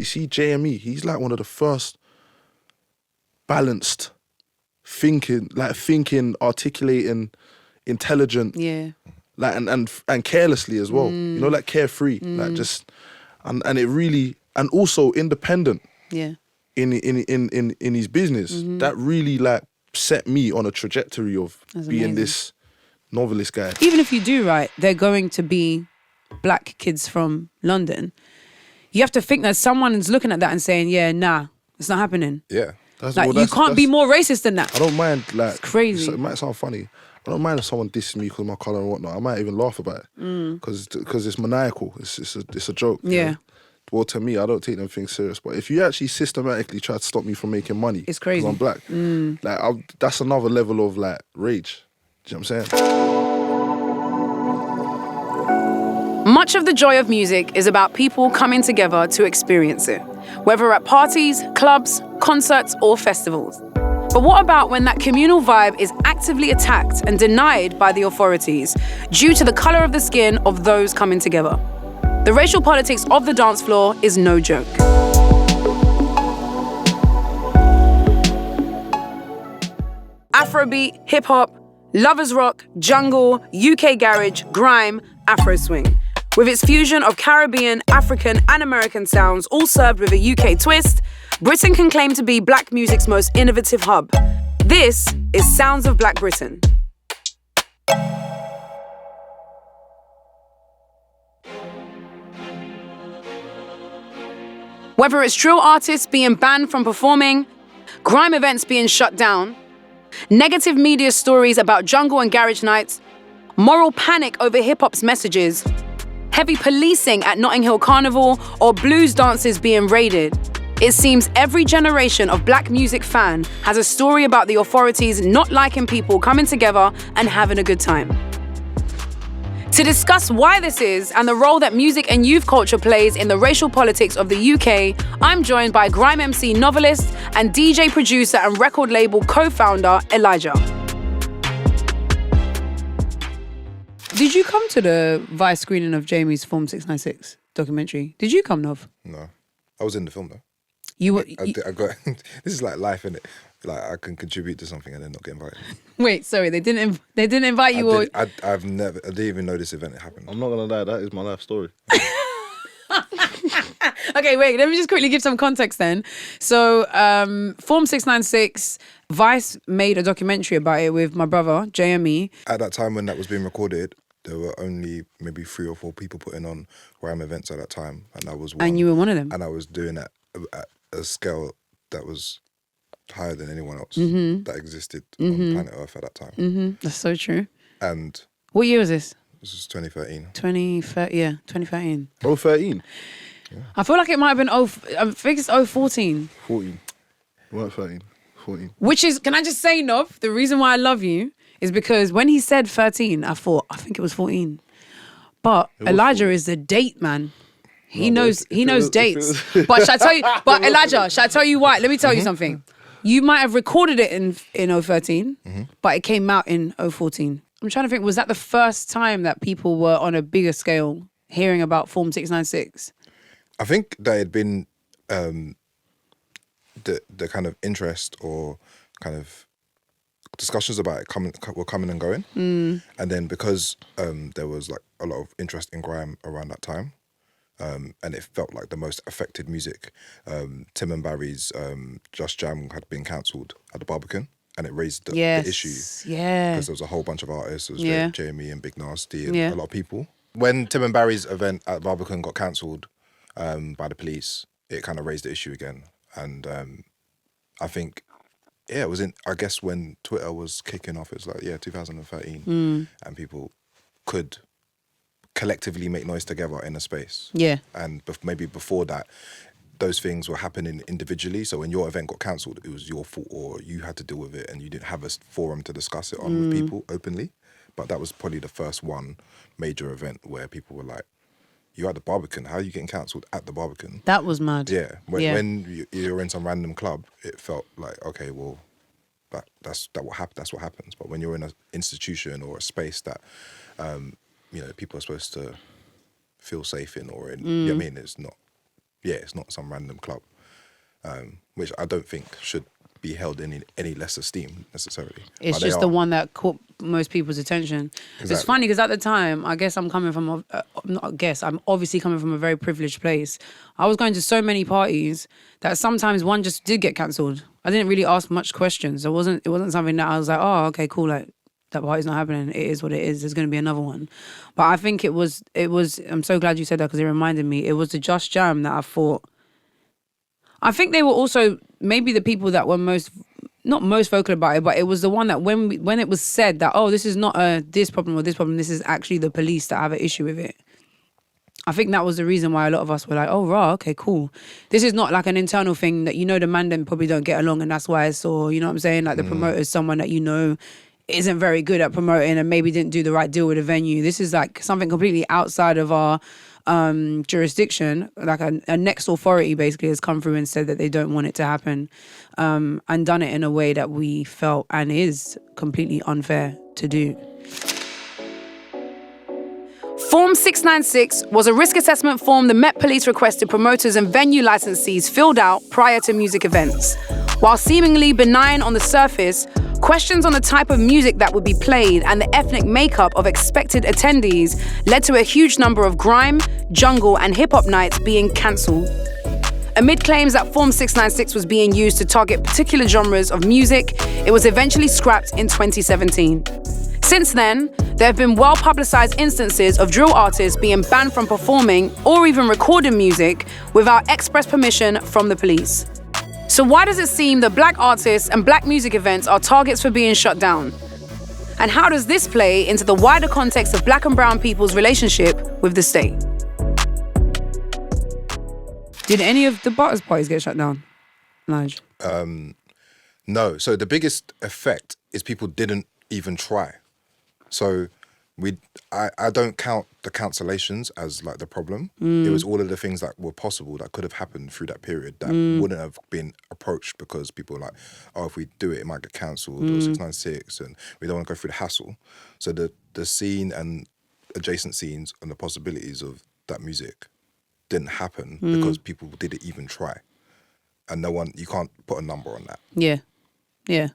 You see, JME, he's like one of the first balanced, thinking, articulating, intelligent, like and carelessly as well. You know, like carefree, like just, and it really, and also independent. Yeah. In his business, that really like set me on a trajectory of being this novelist guy. Even if you do, right, they're going to be black kids from London. You have to think that someone is looking at that and saying, yeah, nah, it's not happening. Yeah. You can't be more racist than that. I don't mind, like, it's crazy. It might sound funny. I don't mind if someone disses me because of my colour and whatnot. I might even laugh about it because it's maniacal. It's a joke. Yeah. You know? Well, to me, I don't take them things serious. But if you actually systematically try to stop me from making money, it's crazy. Because I'm black, like that's another level of like rage. Do you know what I'm saying? Much of the joy of music is about people coming together to experience it, whether at parties, clubs, concerts, or festivals. But what about when that communal vibe is actively attacked and denied by the authorities due to the colour of the skin of those coming together? The racial politics of the dance floor is no joke. Afrobeat, hip-hop, lovers rock, jungle, UK garage, grime, Afro swing. With its fusion of Caribbean, African and American sounds, all served with a UK twist, Britain can claim to be black music's most innovative hub. This is Sounds of Black Britain. Whether it's drill artists being banned from performing, grime events being shut down, negative media stories about jungle and garage nights, moral panic over hip-hop's messages, heavy policing at Notting Hill Carnival, or blues dances being raided, it seems every generation of black music fan has a story about the authorities not liking people coming together and having a good time. To discuss why this is and the role that music and youth culture plays in the racial politics of the UK, I'm joined by Grime MC Novelist and DJ producer and record label co-founder Elijah. Did you come to the Vice screening of Jamie's Form 696 documentary? Did you come, Nov? No. I was in the film though. I got this is like life, innit? Like I can contribute to something and then not get invited. Wait, sorry, they didn't invite you. I didn't even know this event happened. I'm not gonna lie, that is my life story. Okay, wait, let me just quickly give some context then. So, Form 696, Vice made a documentary about it with my brother, JME. At that time when that was being recorded, there were only maybe 3 or 4 people putting on grime events at that time, and I was one. And you were one of them. And I was doing that at a scale that was higher than anyone else that existed on planet Earth at that time. That's so true. And what year was this? This was 2013. 2013. 13? Yeah. I feel like it might have been, I think it's 014. 14. We weren't 13. 14. Which is, can I just say, Nov, the reason why I love you is because when he said 13, I think it was 14. But Elijah 14. Is the date man. He knows dates. But shall I tell you, Elijah, shall I tell you why? Let me tell you something. You might have recorded it in 013, but it came out in 014. I'm trying to think, was that the first time that people were on a bigger scale hearing about Form 696? I think there had been the kind of interest or kind of discussions about it were coming and going. And then because there was like a lot of interest in grime around that time, and it felt like the most affected music. Tim and Barry's Just Jam had been cancelled at the Barbican, and it raised the issue. Yeah. Because there was a whole bunch of artists. There was Jamie and Big Nasty and a lot of people. When Tim and Barry's event at Barbican got cancelled by the police, it kind of raised the issue again. And I think, it was I guess when Twitter was kicking off, it was like, 2013. And people could collectively make noise together in a space. Yeah. And maybe before that, those things were happening individually. So when your event got cancelled, it was your fault or you had to deal with it and you didn't have a forum to discuss it on with people openly. But that was probably the first one major event where people were like, you're at the Barbican, how are you getting cancelled at the Barbican? That was mad. Yeah. When you're in some random club, it felt like, okay, well, that's what happens. But when you're in an institution or a space that people are supposed to feel safe in, or in, you know what I mean? It's not it's not some random club, which I don't think should be held in any less esteem necessarily. It's just the one that caught most people's attention. Exactly. It's funny because at the time, I guess I'm obviously coming from a very privileged place. I was going to so many parties that sometimes one just did get cancelled. I didn't really ask much questions. It wasn't something that I was like, oh, okay, cool, like that party's not happening. It is what it is. There's going to be another one. But I think it was. I'm so glad you said that because it reminded me. It was the Just Jam that I thought. I think they were also maybe the people that were not most vocal about it, but it was the one that when it was said that, oh, this is not this problem or this problem, this is actually the police that have an issue with it. I think that was the reason why a lot of us were like, oh, rah, okay, cool. This is not like an internal thing that, the man then probably don't get along and that's why it's or, you know what I'm saying? Like the promoter's someone that isn't very good at promoting and maybe didn't do the right deal with the venue. This is like something completely outside of our jurisdiction, like a next authority basically has come through and said that they don't want it to happen, and done it in a way that we felt and is completely unfair to do. Form 696 was a risk assessment form the Met Police requested promoters and venue licensees filled out prior to music events. While seemingly benign on the surface, questions on the type of music that would be played and the ethnic makeup of expected attendees led to a huge number of grime, jungle, and hip-hop nights being cancelled. Amid claims that Form 696 was being used to target particular genres of music, it was eventually scrapped in 2017. Since then, there have been well-publicized instances of drill artists being banned from performing or even recording music without express permission from the police. So why does it seem that black artists and black music events are targets for being shut down? And how does this play into the wider context of black and brown people's relationship with the state? Did any of the Butters parties get shut down, Nige? No. So the biggest effect is people didn't even try. So I don't count the cancellations as like the problem. It was all of the things that were possible that could have happened through that period that wouldn't have been approached because people were like, oh, if we do it, it might get cancelled or 696 and we don't want to go through the hassle. So the scene and adjacent scenes and the possibilities of that music didn't happen because people didn't even try. And you can't put a number on that. Yeah.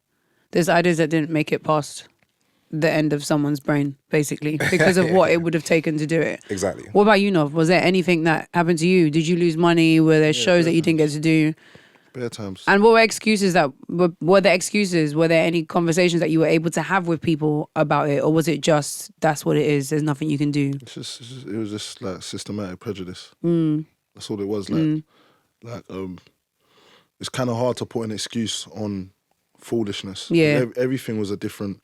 There's ideas that didn't make it past the end of someone's brain, basically, because of what it would have taken to do it. Exactly. What about you, Nov? Was there anything that happened to you? Did you lose money? Were there shows that you didn't get to do? Bare times. And what were excuses were there excuses? Were there any conversations that you were able to have with people about it? Or was it just, that's what it is, there's nothing you can do? It was just like systematic prejudice. That's all it was. It's kind of hard to put an excuse on foolishness. Yeah. Everything was a different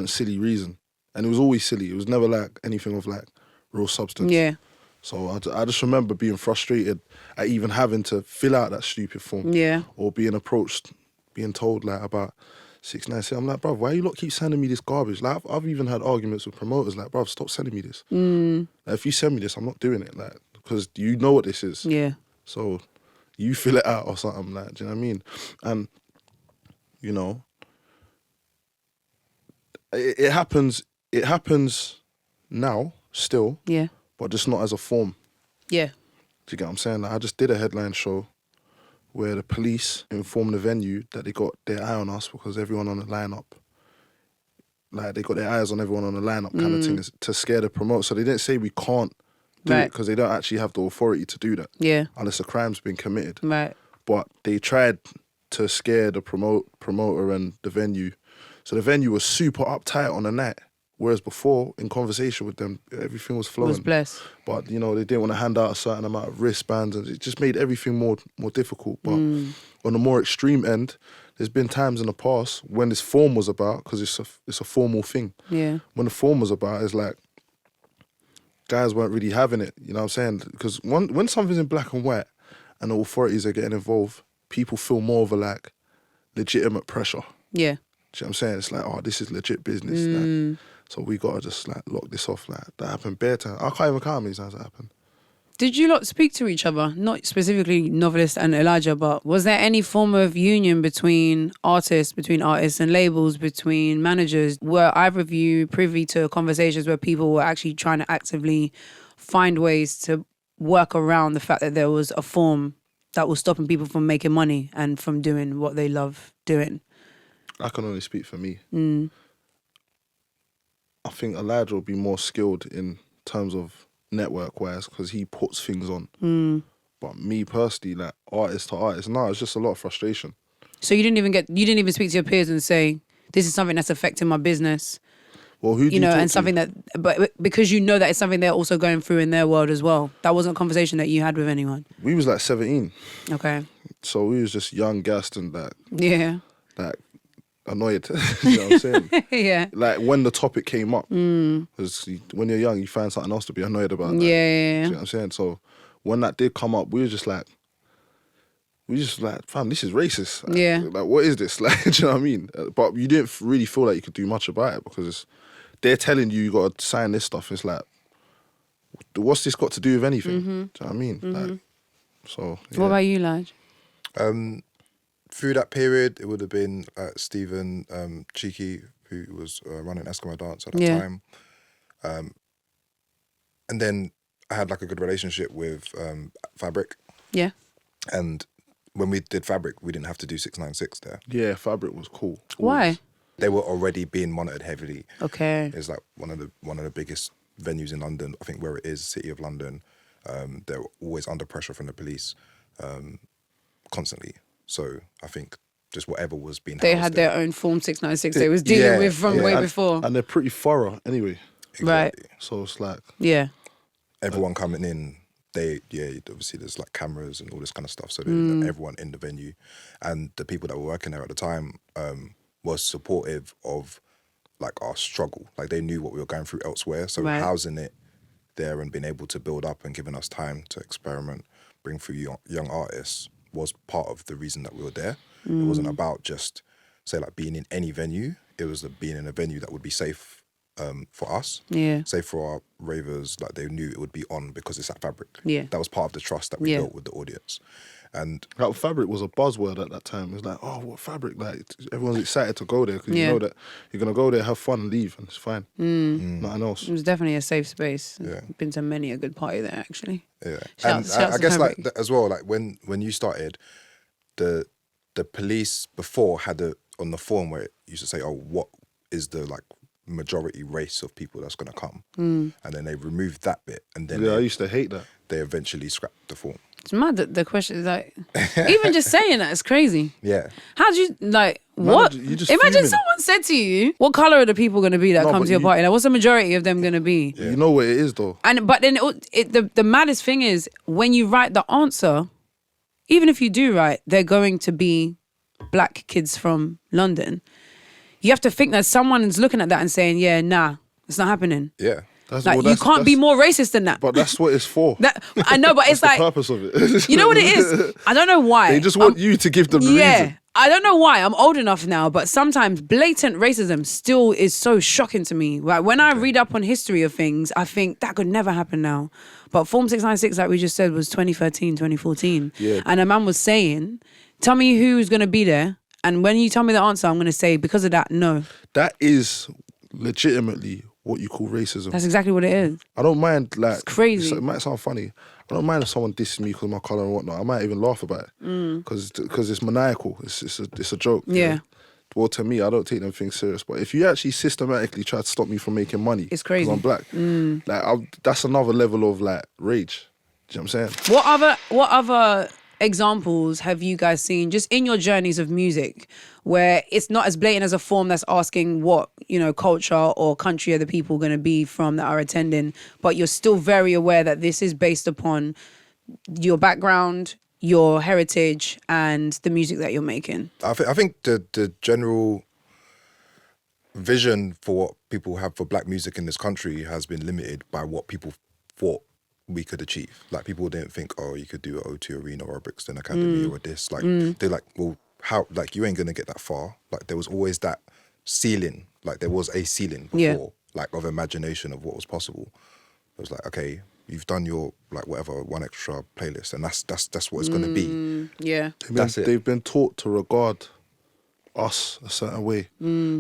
silly reason. And it was always silly. It was never like anything of like real substance. Yeah. So I just remember being frustrated at even having to fill out that stupid form. Yeah. Or being approached, being told like about 696. I'm like, bruv, why you lot keep sending me this garbage? Like I've even had arguments with promoters like, bruv, stop sending me this. Like, if you send me this, I'm not doing it. Like, because you know what this is. Yeah. So you fill it out or something, like, do you know what I mean? And, you know, it happens now, still. Yeah. But just not as a form. Yeah. Do you get what I'm saying? Like, I just did a headline show where the police informed the venue that they got their eye on us because everyone on the lineup, like they got their eyes on everyone on the lineup kind of thing to scare the promoter. So they didn't say we can't do it because they don't actually have the authority to do that. Yeah. Unless a crime's been committed. Right. But they tried to scare the promoter and the venue. So the venue was super uptight on the night. Whereas before, in conversation with them, everything was flowing. Was blessed. But, you know, they didn't want to hand out a certain amount of wristbands and it just made everything more difficult. But on the more extreme end, there's been times in the past when this form was about, because it's a formal thing. Yeah. When the form was about, it's like, guys weren't really having it, you know what I'm saying? Because when something's in black and white and the authorities are getting involved, people feel more of a, like, legitimate pressure. Yeah. Do you know what I'm saying? It's like, oh, this is legit business. Like, so we got to just, like, lock this off. Like, that happened bare time. I can't even count how many times that happened. Did you lot speak to each other? Not specifically Novelist and Elijah, but was there any form of union between artists and labels, between managers? Were either of you privy to conversations where people were actually trying to actively find ways to work around the fact that there was a form that was stopping people from making money and from doing what they love doing? I can only speak for me. I think Elijah will be more skilled in terms of network-wise because he puts things on. But me personally, like artist to artist, it's just a lot of frustration. So you didn't even speak to your peers and say, this is something that's affecting my business. Well, who do you talk and to? something that, but because you know that it's something they're also going through in their world as well. That wasn't a conversation that you had with anyone. We was like 17. Okay. So we was just young, gassed and that. Yeah. Like annoyed. You know what I'm saying? Yeah. Like when the topic came up, because when you're young, you find something else to be annoyed about. Like, Yeah. you know what I'm saying? So when that did come up, we were just like, fam, this is racist. Like, Yeah. Like, what is this? Like, do you know what I mean? But you didn't really feel like you could do much about it because they're telling you got to sign this stuff. It's like, what's this got to do with anything? Do you know what I mean? Like, so. Yeah. What about you, Laj? Through that period, it would have been Stephen Cheeky, who was running Eskimo Dance at that time. And then I had like a good relationship with Fabric. Yeah. And when we did Fabric, we didn't have to do 696 there. Yeah, Fabric was cool. Why? They were already being monitored heavily. Okay. It's like one of the biggest venues in London. I think where it is, City of London. They're always under pressure from the police, constantly. So I think just whatever was being They housed had there. their own Form 696 they was dealing with from way before. And they're pretty thorough anyway. Exactly. Right. So it's like... Yeah. Everyone coming in, obviously there's like cameras and all this kind of stuff. So everyone in the venue and the people that were working there at the time was supportive of like our struggle. Like they knew what we were going through elsewhere. So housing it there and being able to build up and giving us time to experiment, bring through young artists was part of the reason that we were there. It wasn't about just say like being in any venue. It was being in a venue that would be safe for us, safe for our ravers. Like they knew it would be on because it's at Fabric. Yeah, that was part of the trust that we built with the audience. And like, Fabric was a buzzword at that time. It was like, oh, what Fabric? Like everyone's excited to go there because you know that you're gonna go there, have fun, and leave, and it's fine. Nothing else. It was definitely a safe space. Yeah, been to many a good party there actually. Yeah, and I guess like as well, like when you started, the police before had on the form where it used to say, oh, what is the like majority race of people that's gonna come, and then they removed that bit, and then I used to hate that. They eventually scrapped the form. It's mad that the question is like, even just saying that is crazy. Yeah. How do you, like, what? Imagine someone said to you, what colour are the people going to be that come to your party? Like, what's the majority of them going to be? Yeah. You know what it is, though. But then the maddest thing is, when you write the answer, even if you do write, they're going to be black kids from London, you have to think that someone is looking at that and saying, yeah, nah, it's not happening. Yeah. You can't be more racist than that. But that's what it's for. I know, but it's like the purpose of it. You know what it is? I don't know why. They just want you to give them the reason. I don't know why. I'm old enough now, but sometimes blatant racism still is so shocking to me. Like when I read up on history of things, I think that could never happen now. But Form 696, like we just said, was 2013, 2014. Yeah. And a man was saying, tell me who's going to be there. And when you tell me the answer, I'm going to say, because of that, no. That is legitimately what you call racism. That's exactly what it is. I don't mind, like... It's crazy. It might sound funny. I don't mind if someone disses me because of my colour and whatnot. I might even laugh about it. Because it's maniacal. It's a joke. Yeah. You know? Well, to me, I don't take them things serious. But if you actually systematically try to stop me from making money... It's crazy. Because I'm black. Like, that's another level of, like, rage. Do you know what I'm saying? What other examples have you guys seen just in your journeys of music where it's not as blatant as a form that's asking what, you know, culture or country are the people going to be from that are attending, but you're still very aware that this is based upon your background, your heritage, and the music that you're making? I think the general vision for what people have for black music in this country has been limited by what people thought we could achieve. Like people didn't think, oh, you could do an O2 Arena or a Brixton Academy or this. Like they're like, well, how? Like you ain't gonna get that far. Like there was always that ceiling. Like there was a ceiling before, like of imagination of what was possible. It was like, okay, you've done your like whatever one extra playlist, and that's what it's gonna be. Yeah, they've been taught to regard us a certain way.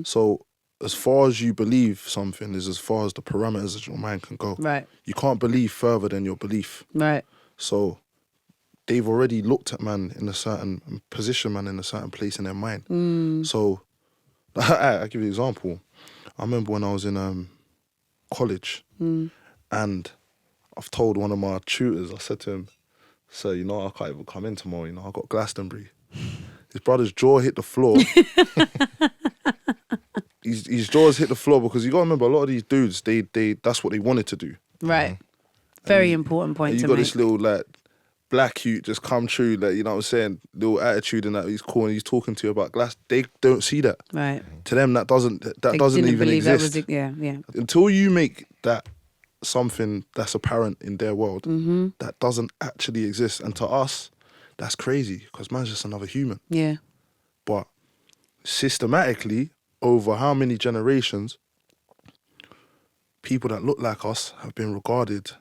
So as far as you believe something is as far as the parameters that your mind can go. Right. You can't believe further than your belief. Right. So they've already looked at man in a certain position, man, in a certain place in their mind. So I'll give you an example. I remember when I was in college and I've told one of my tutors, I said to him, "Sir, you know, I can't even come in tomorrow, you know, I got Glastonbury." His brother's jaw hit the floor. his jaws hit the floor because you got to remember, a lot of these dudes, they that's what they wanted to do. Right. Very important point to make. You got this little like black youth just come true, like, you know what I'm saying, little attitude and that he's cool and he's talking to you about glass. They don't see that. Right. To them, that doesn't even exist. Yeah. Until you make that something that's apparent in their world, that doesn't actually exist. And to us, that's crazy because man's just another human. Yeah. But systematically, over how many generations, people that look like us have been regarded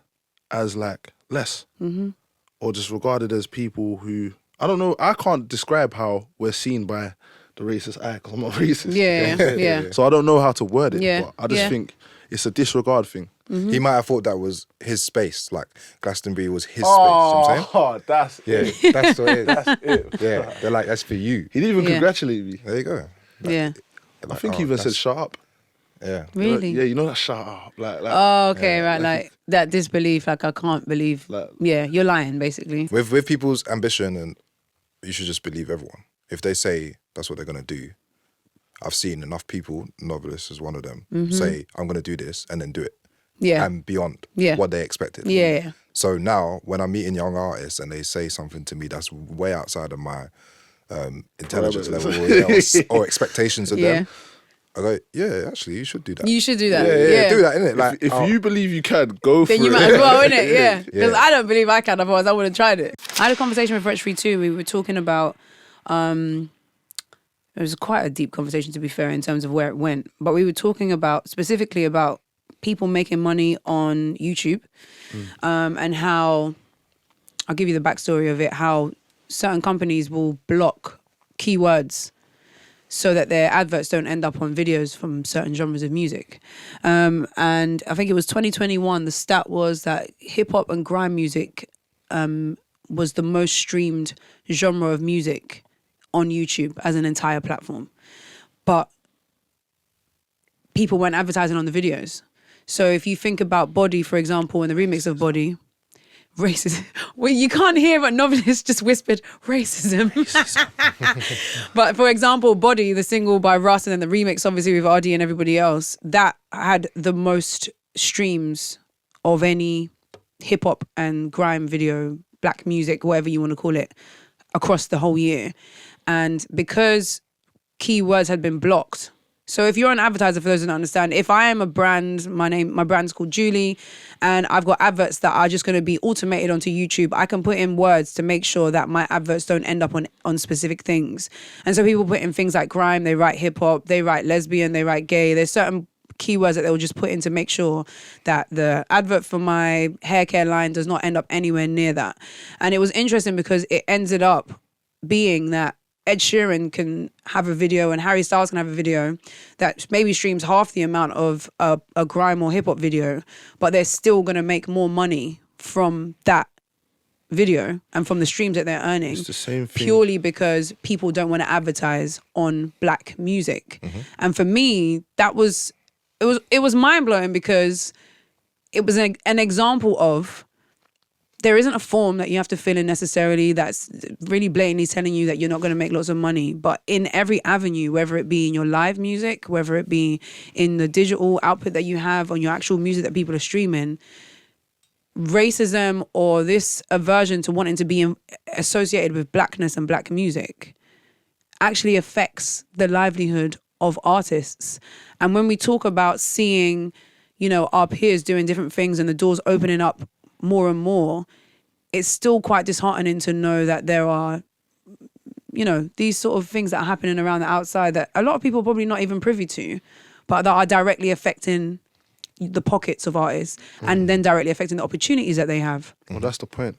as like less, or just regarded as people who, I don't know, I can't describe how we're seen by the racist eye because I'm not racist. Yeah. So I don't know how to word it, Yeah. but I just think it's a disregard thing. He might have thought that was his space, like Glastonbury was his space. You know what I'm saying? Oh, that's Yeah, that's what it is. That's it. Yeah, they're like, that's for you. He didn't even congratulate me. There you go. Yeah. I think he even said, "Shut up." Yeah. Really? Yeah, you know that shut up. Like Oh, okay, right. Like that disbelief, like I can't believe. Like- Yeah, you're lying, basically. With people's ambition, and you should just believe everyone. If they say that's what they're gonna do, I've seen enough people, Novelist is one of them, say I'm gonna do this and then do it. Yeah. And beyond Yeah. what they expected. Yeah. So now when I'm meeting young artists and they say something to me that's way outside of my intelligence level or expectations of them, I go, yeah, actually, you should do that. You should do that. Yeah, do that, innit? Like, if you believe you can, go for it. Then you might as well, innit? Yeah. Because I don't believe I can, otherwise I would have tried it. I had a conversation with Wretch Free too. We were talking about, it was quite a deep conversation to be fair in terms of where it went. But we were talking about, specifically about people making money on YouTube and how, I'll give you the backstory of it, how certain companies will block keywords so that their adverts don't end up on videos from certain genres of music. And I think it was 2021, the stat was that hip hop and grime music was the most streamed genre of music on YouTube as an entire platform. But people weren't advertising on the videos. So if you think about Body, for example, and the remix of Body, racism. Well, you can't hear what Novelist just whispered, racism. But for example, Body, the single by Russ and then the remix obviously with RD and everybody else, that had the most streams of any hip hop and grime video, black music, whatever you want to call it, across the whole year. And because keywords had been blocked, so if you're an advertiser, for those who don't understand, if I am a brand, my brand's called Julie, and I've got adverts that are just going to be automated onto YouTube, I can put in words to make sure that my adverts don't end up on specific things. And so people put in things like grime, they write hip hop, they write lesbian, they write gay. There's certain keywords that they'll just put in to make sure that the advert for my hair care line does not end up anywhere near that. And it was interesting because it ended up being that Ed Sheeran can have a video and Harry Styles can have a video that maybe streams half the amount of a grime or hip hop video, but they're still going to make more money from that video and from the streams that they're earning. It's the same thing. Purely because people don't want to advertise on black music. And for me, it was mind-blowing because it was an example of there isn't a form that you have to fill in necessarily that's really blatantly telling you that you're not going to make lots of money. But in every avenue, whether it be in your live music, whether it be in the digital output that you have on your actual music that people are streaming, racism or this aversion to wanting to be associated with blackness and black music actually affects the livelihood of artists. And when we talk about seeing, you know, our peers doing different things and the doors opening up more and more, it's still quite disheartening to know that there are, you know, these sort of things that are happening around the outside that a lot of people are probably not even privy to, but that are directly affecting the pockets of artists and then directly affecting the opportunities that they have. Well, that's the point.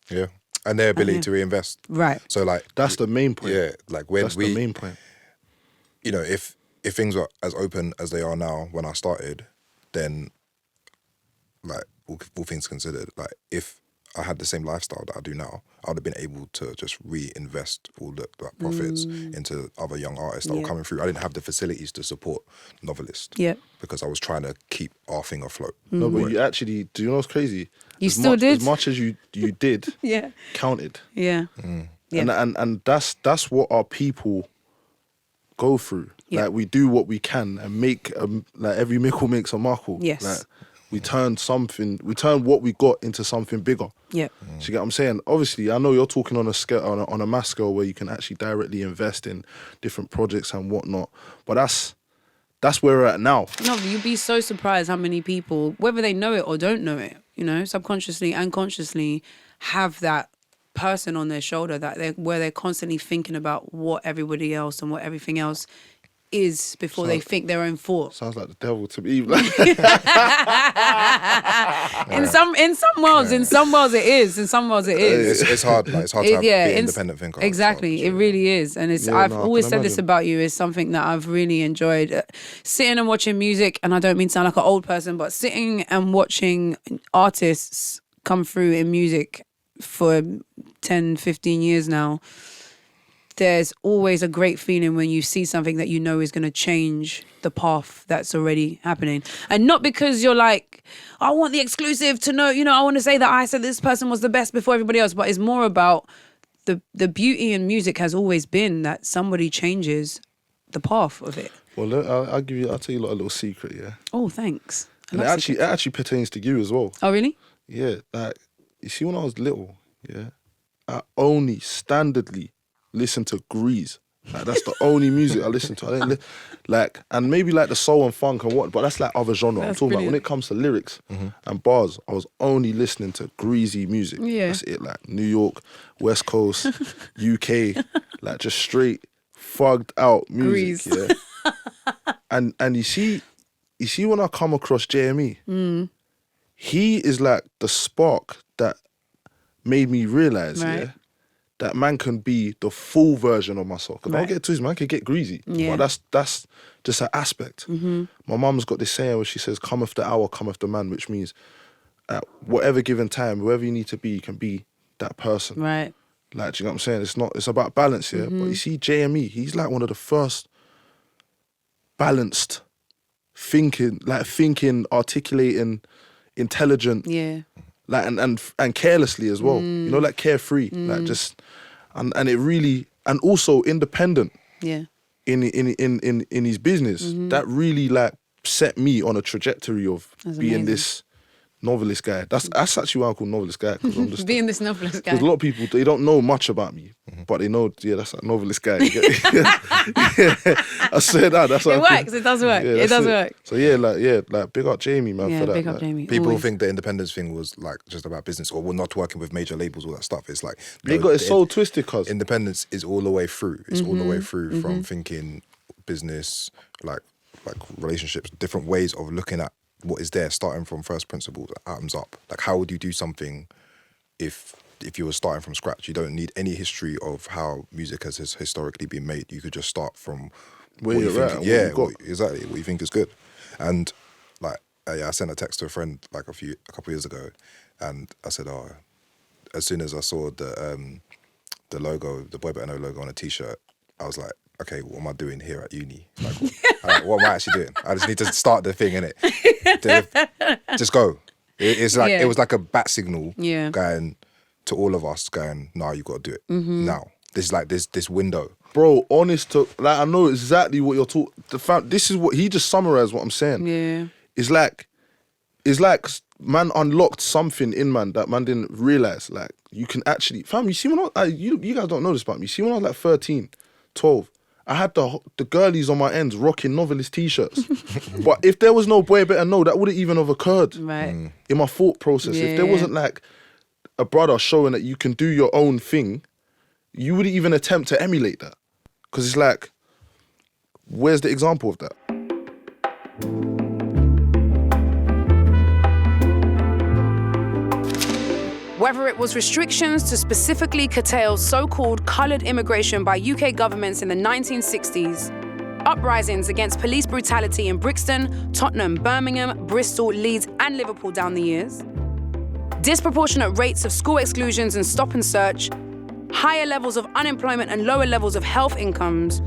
Yeah. And their ability to reinvest. Right. So like That's the main point. Yeah. Like when That's the main point. You know, if things were as open as they are now when I started, then like all things considered, like if I had the same lifestyle that I do now, I would have been able to just reinvest all the profits into other young artists that were coming through. I didn't have the facilities to support Novelist because I was trying to keep our thing afloat. No, but you actually, do you know what's crazy? You still did? As much as you did, counted. Yeah. And that's what our people go through. Like, we do what we can and make, like, every mickle makes a muckle. Yes. Like, we turn what we got into something bigger. Yeah. Do you get what I'm saying? Obviously, I know you're talking on a scale, on a mass scale where you can actually directly invest in different projects and whatnot. But that's where we're at now. No, but you'd be so surprised how many people, whether they know it or don't know it, you know, subconsciously and consciously, have that person on their shoulder where they're constantly thinking about what everybody else and what everything else is before they think their own thought. Sounds like the devil to me. In some worlds, in some worlds it is. In some worlds it is. It's hard. Like, it's hard to be an independent thinker. Exactly, it really is. And I've always said this about you. It's something that I've really enjoyed. Sitting and watching music, and I don't mean to sound like an old person, but sitting and watching artists come through in music for 10, 15 years now, there's always a great feeling when you see something that you know is going to change the path that's already happening. And not because you're like, I want the exclusive to know, you know, I want to say that I said this person was the best before everybody else, but it's more about the beauty in music has always been that somebody changes the path of it. Well, I'll tell you a little secret, yeah? Oh, thanks. And it actually pertains to you as well. Oh, really? Yeah, like, you see, when I was little, yeah, I only standardly listen to Grease. Like, that's the only music I listen to. I didn't like, and maybe like the soul and funk and what, but that's like other genre. I'm talking about when it comes to lyrics and bars, I was only listening to greasy music. Yeah. That's it, like New York, West Coast, UK, like just straight fugged out music. Grease. Yeah. and you see when I come across JME, he is like the spark that made me realise, that man can be the full version of myself. Because don't get twisted, man can get greasy. Yeah. But that's just an aspect. My mum's got this saying where she says, cometh the hour, cometh the man, which means at whatever given time, whoever you need to be, you can be that person. Right. Like, do you know what I'm saying? It's about balance, yeah? But you see JME, he's like one of the first balanced, thinking, articulating, intelligent, like and carelessly as well. You know, like carefree, like just and it really, and also independent. Yeah. In his business, that really like set me on a trajectory of being this novelist guy. That's actually why I call novelist guy, because I'm just being this novelist guy. Because a lot of people, they don't know much about me, but they know, that's that novelist guy. I said that. That's it works. It does work. It does work. So like big up Jamie, man, for that. Big up like, Jamie. People think the independence thing was like just about business, or we're not working with major labels, all that stuff. It's like they got it so twisted, cuz independence is all the way through. It's all the way through from thinking business, like relationships, different ways of looking at what is there, starting from first principles, atoms up. Like, how would you do something if you were starting from scratch? You don't need any history of how music has historically been made. You could just start from where you're at. Exactly, what you think is good. And like, I sent a text to a friend like a couple years ago, and I said, as soon as I saw the logo, the Boy Better Know logo on a t-shirt, I was like, okay, what am I doing here at uni? Like, what am I actually doing? I just need to start the thing, innit? Just go. It's like it was like a bat signal going to all of us, going, "No, you got to do it now." There's like this window, bro. Honest to, like, I know exactly what you're talking. This is what he just summarized. What I'm saying. Yeah. It's like man unlocked something in man that man didn't realize. Like, you can actually, fam. You see when you guys don't know this about me. See when I was like 13, 12. I had the girlies on my ends rocking Novelist t-shirts. But if there was no Boy Better Know, that wouldn't even have occurred in my thought process. If there wasn't like a brother showing that you can do your own thing, you wouldn't even attempt to emulate that. Because it's like, where's the example of that? Whether it was restrictions to specifically curtail so-called coloured immigration by UK governments in the 1960s, uprisings against police brutality in Brixton, Tottenham, Birmingham, Bristol, Leeds and Liverpool down the years, disproportionate rates of school exclusions and stop and search, higher levels of unemployment and lower levels of health incomes,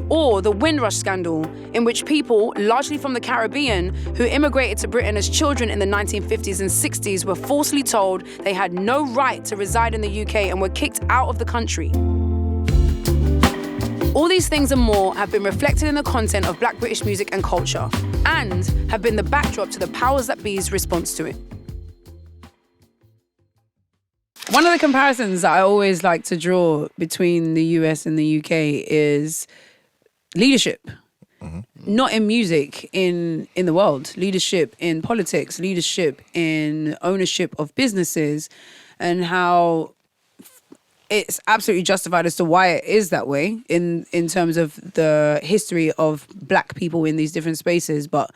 or the Windrush scandal, in which people, largely from the Caribbean, who immigrated to Britain as children in the 1950s and 60s were falsely told they had no right to reside in the UK and were kicked out of the country. All these things and more have been reflected in the content of Black British music and culture, and have been the backdrop to the powers that be's response to it. One of the comparisons that I always like to draw between the US and the UK is leadership. Not in music, in the world. Leadership in politics, leadership in ownership of businesses, and how it's absolutely justified as to why it is that way in terms of the history of Black people in these different spaces. But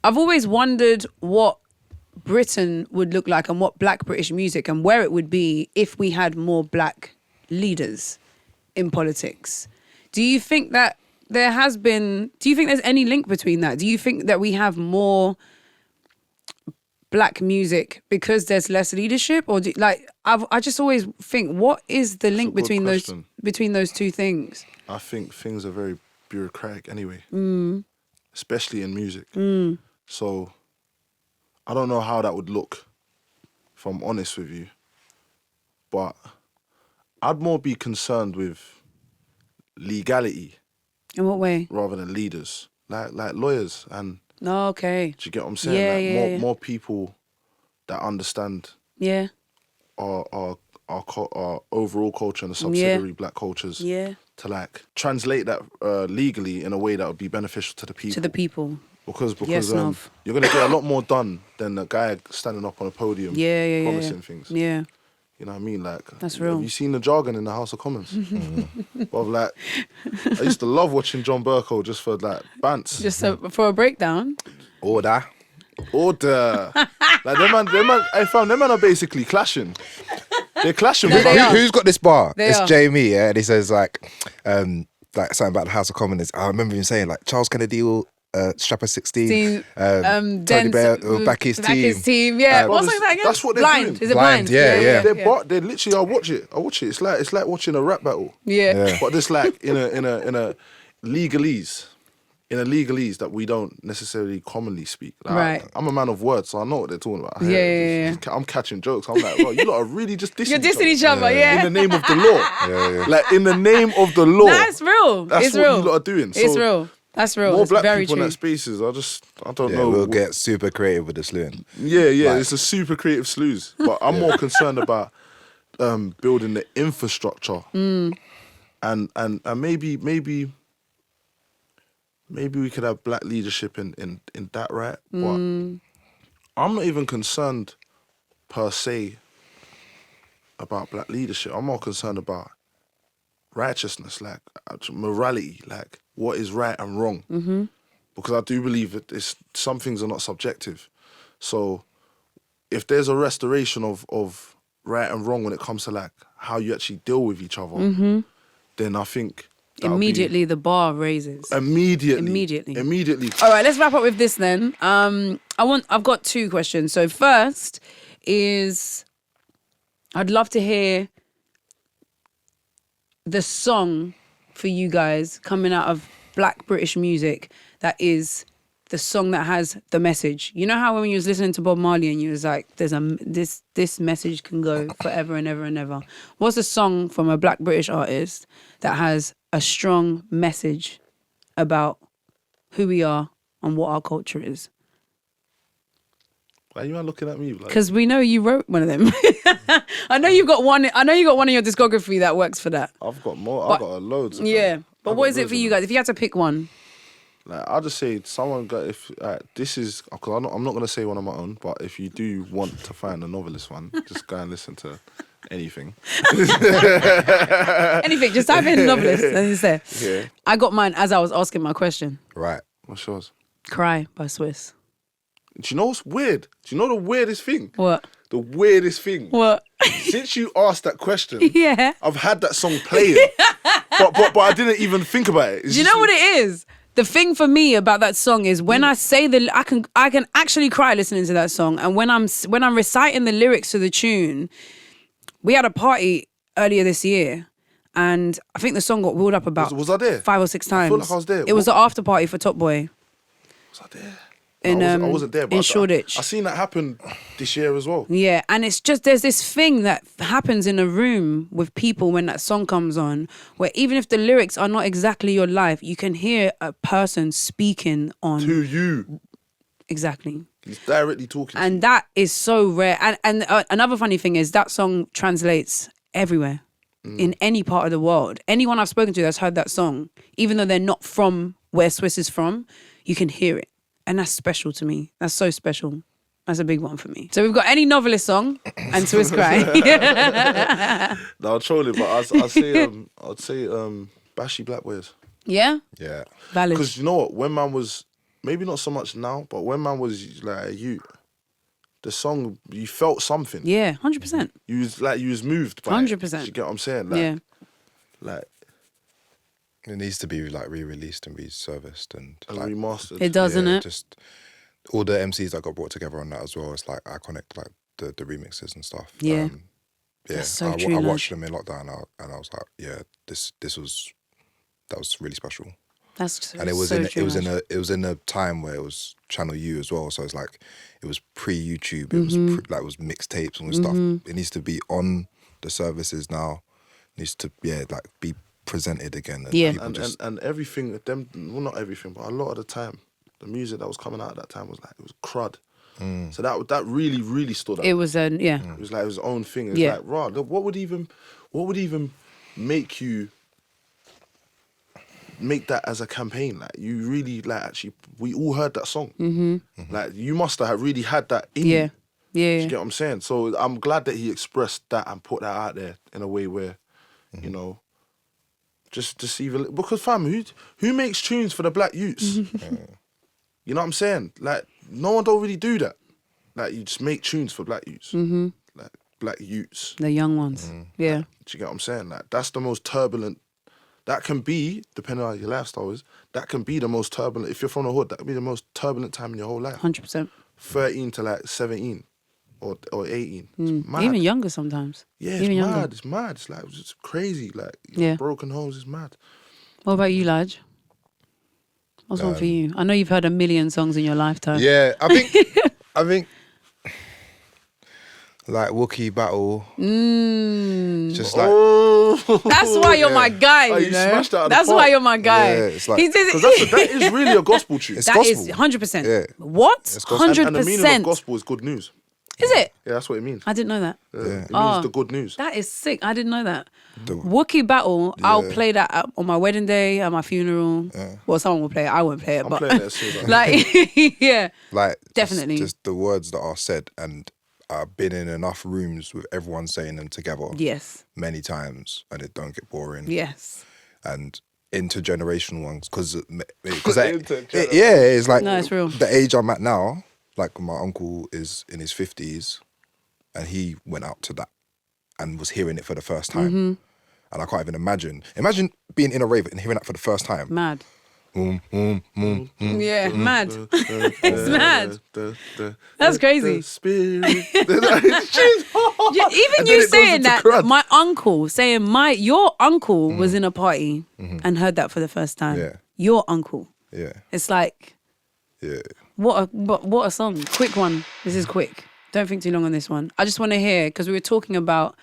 I've always wondered what Britain would look like and what Black British music and where it would be if we had more Black leaders in politics. Do you think that do you think there's any link between that? Do you think that we have more Black music because there's less leadership? Or I just always think, what is the link between those two things? I think things are very bureaucratic anyway, especially in music. So I don't know how that would look, if I'm honest with you. But I'd more be concerned with legality. In what way? Rather than leaders, like lawyers and. Oh, okay. Do you get what I'm saying? Yeah, more people that understand. Yeah. Our overall culture and the subsidiary Black cultures. Yeah. To like translate that legally in a way that would be beneficial to the people. To the people. Because yes, you're gonna get a lot more done than a guy standing up on a podium promising things. Yeah. You know what I mean? Like, that's real. Have you seen the jargon in the House of Commons? Of like, I used to love watching John Burko just for like bants. Just for a breakdown. Order. Like them man, I found them man are basically clashing. They're clashing. No, with Who's got this bar? They it's are. Jamie, yeah, and he says like something about the House of Commons. I remember him saying like Charles Kennedy will Strapper 16, Tony Blair back his team. Yeah, what's that again? That's what they're Blind. doing. Is it Blind? Yeah. They literally, I watch it. It's like watching a rap battle. Yeah. But just like in a legalese. In a legalese that we don't necessarily commonly speak. Like, right. I'm a man of words, so I know what they're talking about. Yeah. I'm catching jokes. I'm like, well, you lot are really just dissing You're dissing each other, In the name of the law. Like, in the name of the law. That's real. That's what you lot are doing. It's real. That's real. More It's Black very people true. in that spaces. I don't know. We'll get super creative with the slewing. Yeah. It's a super creative slews. But I'm more concerned about building the infrastructure. And maybe we could have Black leadership in that, right? But I'm not even concerned per se about Black leadership. I'm more concerned about righteousness, like morality, like what is right and wrong. Because I do believe that some things are not subjective. So if there's a restoration of right and wrong when it comes to like how you actually deal with each other, then I think immediately the bar raises. Immediately. All right, let's wrap up with this then. I've got two questions. So first is, I'd love to hear the song for you guys coming out of Black British music that is the song that has the message. You know how when you was listening to Bob Marley and you was like, this message can go forever and ever and ever. What's a song from a Black British artist that has a strong message about who we are and what our culture is? Why are you looking at me? Because we know you wrote one of them. I know you've got one. I know you got one in your discography that works for that. I've got more. I've got loads. But what is it for you guys? If you had to pick one, like I'll just say someone got this is because I'm not gonna say one of my own. But if you do want to find a novelist one, just go and listen to anything. Anything. Just type in novelist and it's there. Yeah. I got mine as I was asking my question. Right. What's yours? Cry by Swiss. Do you know what's weird? Do you know the weirdest thing? What? The weirdest thing. What? Since you asked that question, yeah, I've had that song playing, but I didn't even think about it. Do you know what it is? The thing for me about that song is when I say I can actually cry listening to that song, and when I'm reciting the lyrics to the tune. We had a party earlier this year, and I think the song got wheeled up about was I there? 5 or 6 times. I feel like I was there. It was the after party for Top Boy. Was I there? I wasn't there, but in Shoreditch. I seen that happen this year as well. Yeah, and it's just there's this thing that happens in a room with people when that song comes on, where even if the lyrics are not exactly your life, you can hear a person speaking on To you. Exactly. He's directly talking. And that is so rare. And another funny thing is that song translates everywhere, in any part of the world. Anyone I've spoken to that's heard that song, even though they're not from where Swiss is from, you can hear it. And that's special to me. That's so special. That's a big one for me. So we've got Any Novelist song and Swiss Cry. No, I'm trolling, but I'd say Bashy Black Boys. Yeah? Yeah. Valid. Because you know what? When man was, maybe not so much now, but when man was like a youth, the song, you felt something. Yeah, 100%. You was moved by 100%. it. You get what I'm saying? Like, it needs to be like re-released and resurfaced and like, remastered. It does, doesn't it? Just all the MCs that got brought together on that as well. It's like iconic, like the remixes and stuff. Yeah. Yeah. That's so I true, watched them in lockdown and I was like, yeah, that was really special. That's And it was so in true, it was in a time where it was Channel U as well. So it's like it was pre-YouTube. It was it was mixtapes and stuff. It needs to be on the services now. It needs to be presented again. And and everything them, well, not everything, but a lot of the time, the music that was coming out at that time was like, it was crud. So that really, really stood out. It was It was like his own thing. It was like, raw. What would even make you make that as a campaign? Like, you really, like, actually, we all heard that song. Like, you must have really had that in you. Yeah. You get what I'm saying? So I'm glad that he expressed that and put that out there in a way where, you know, just even, because fam, who makes tunes for the black youths? You know what I'm saying? Like, no one don't really do that. Like, you just make tunes for black youths. Like, black youths. The young ones. Yeah. Do you get what I'm saying? Like, that's the most turbulent, that can be, depending on how your lifestyle is, that can be the most turbulent, if you're from the hood, that can be the most turbulent time in your whole life. 100%. 13 to like 17 or 18. It's mad. Even younger sometimes. Yeah, it's Even mad. younger. It's mad. It's like, it's crazy. Like, Yeah. broken homes is mad. What about you, Laj? What's one for you? I know you've heard a million songs in your lifetime. yeah, I think like Wookiee Battle. Just like That's why you're my guy, Oh, you you know? smashed it out of the That's park. why you're my guy. Yeah, it's like- Because that is really a gospel tune. It's That gospel. is 100%. Yeah. What? It's gospel. 100%. And the meaning of gospel is good news. Is it? Yeah, that's what it means. I didn't know that. It means the good news. That is sick. I didn't know that. Wookiee Battle, I'll play that on my wedding day, at my funeral. Well, someone will play it. I won't play it. I'm but playing that soon. like, yeah. like Definitely. just the words that are said, and I've been in enough rooms with everyone saying them together Yes. many times, and it don't get boring. Yes. And intergenerational ones, because Intergenerational. it's like No, it's real. the age I'm at now. Like, my uncle is in his 50s, and he went out to that and was hearing it for the first time. And I can't even imagine being in a rave and hearing that for the first time. Mad. Yeah, mad. It's mad. That's crazy. The spirit. Yeah, even And then you it goes saying into that, crud. my uncle saying your uncle was in a party and heard that for the first time. Yeah. Your uncle. Yeah, It's like, yeah. what a song. Quick one. This is quick. Don't think too long on this one. I just want to hear, because we were talking about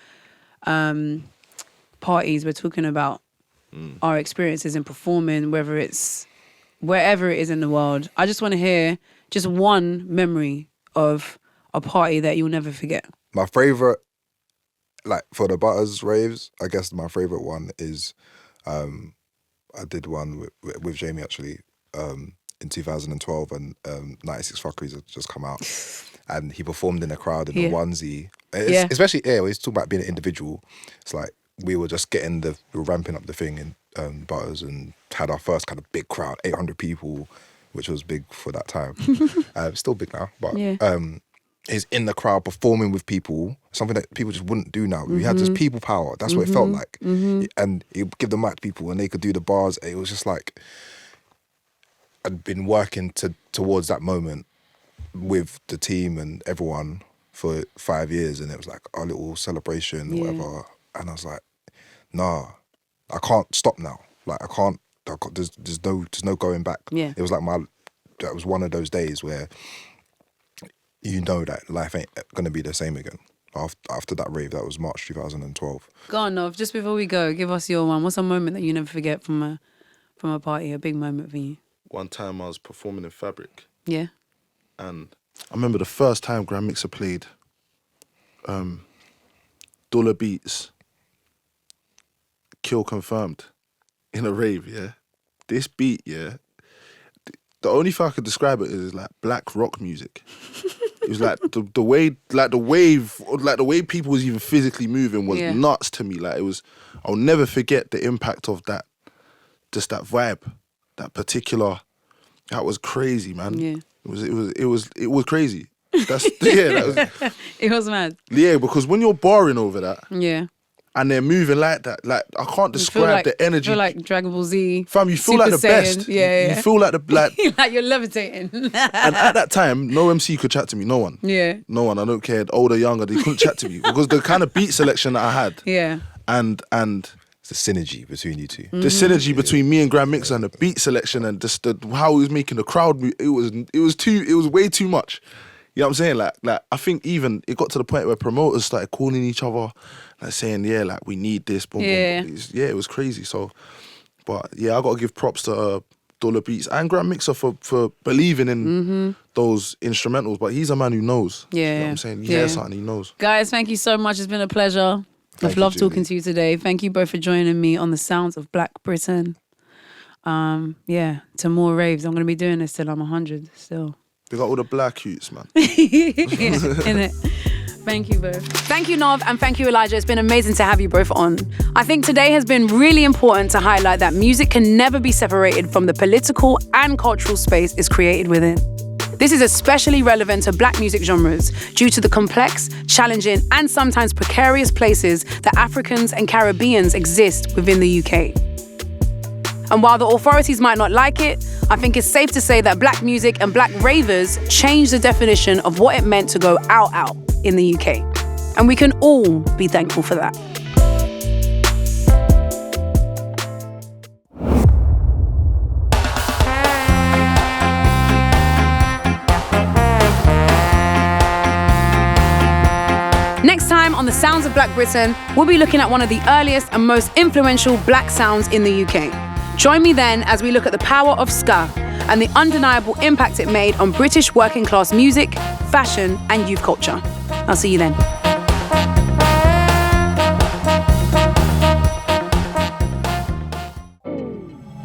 parties, we're talking about our experiences in performing, whether it's wherever it is in the world. I just want to hear just one memory of a party that you'll never forget. My favourite, like, for the Butters raves, I guess my favourite one is, I did one with Jamie, actually, in 2012, and 96 Fuckeries had just come out. And he performed in a crowd in a onesie. Especially, he's talking about being an individual. It's like, we were just we were ramping up the thing in Butters, and had our first kind of big crowd, 800 people, which was big for that time. Still big now, but he's in the crowd performing with people, something that people just wouldn't do now. We had just people power. That's what it felt like. And he'd give the mic to people and they could do the bars. It was just like, I'd been working towards that moment with the team and everyone for 5 years, and it was like our little celebration, whatever. And I was like, nah, I can't stop now. Like, I can't there's no going back. Yeah. It was like that was one of those days where you know that life ain't gonna be the same again. After that rave, that was March 2012. Go on, Nov. Just before we go, give us your one. What's a moment that you never forget from a party? A big moment for you? One time I was performing in Fabric. Yeah. And I remember the first time Grime Mixer played Dollar Beats, Kill Confirmed in a rave, yeah. This beat, yeah. The only thing I could describe it is like black rock music. It was like the way people was even physically moving was nuts to me. Like, it was, I'll never forget the impact of that, just that vibe, that was crazy, man. Yeah. It was crazy. That was It was mad. Yeah, because when you're barring over that, yeah, and they're moving like that, like, I can't describe the energy. You feel like Dragon Ball Z. Fam, you feel like the best. Yeah. You feel like like you're levitating. And at that time, no MC could chat to me. No one. Yeah. No one. I don't care. Older, younger, they couldn't chat to me because the kind of beat selection that I had. Yeah. And it's the synergy between you two. The synergy between me and Grime Mixer and the beat selection and just how he was making the crowd move, it was way too much. You know what I'm saying? Like I think even it got to the point where promoters started calling each other, like saying, yeah, like, we need this, boom, boom. It was crazy. So, but yeah, I got to give props to Dollar Beats and Grime Mixer for believing in those instrumentals. But he's a man who knows. Yeah. You know what I'm saying? He hears something, he knows. Guys, thank you so much. It's been a pleasure. I've loved talking to you today. Thank you both for joining me on the Sounds of Black Britain. To more raves. I'm going to be doing this till I'm 100 still. They got all the black youths, man. Innit? Thank you both. Thank you, Nov, and thank you, Elijah. It's been amazing to have you both on. I think today has been really important to highlight that music can never be separated from the political and cultural space it's created within. This is especially relevant to black music genres due to the complex, challenging, and sometimes precarious places that Africans and Caribbeans exist within the UK. And while the authorities might not like it, I think it's safe to say that black music and black ravers changed the definition of what it meant to go out in the UK. And we can all be thankful for that. Next time on The Sounds of Black Britain, we'll be looking at one of the earliest and most influential black sounds in the UK. Join me then as we look at the power of ska and the undeniable impact it made on British working class music, fashion, and youth culture. I'll see you then.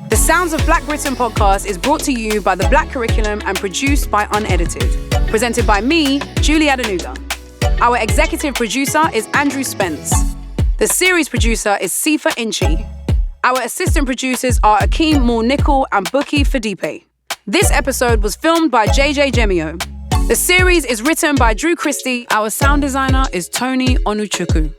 The Sounds of Black Britain podcast is brought to you by the Black Curriculum and produced by Unedited. Presented by me, Julie Adenuga. Our executive producer is Andrew Spence. The series producer is Sifa Inchi. Our assistant producers are Akeem Moore-Nickel and Buki Fadipe. This episode was filmed by JJ Gemio. The series is written by Drew Christie. Our sound designer is Tony Onuchukwu.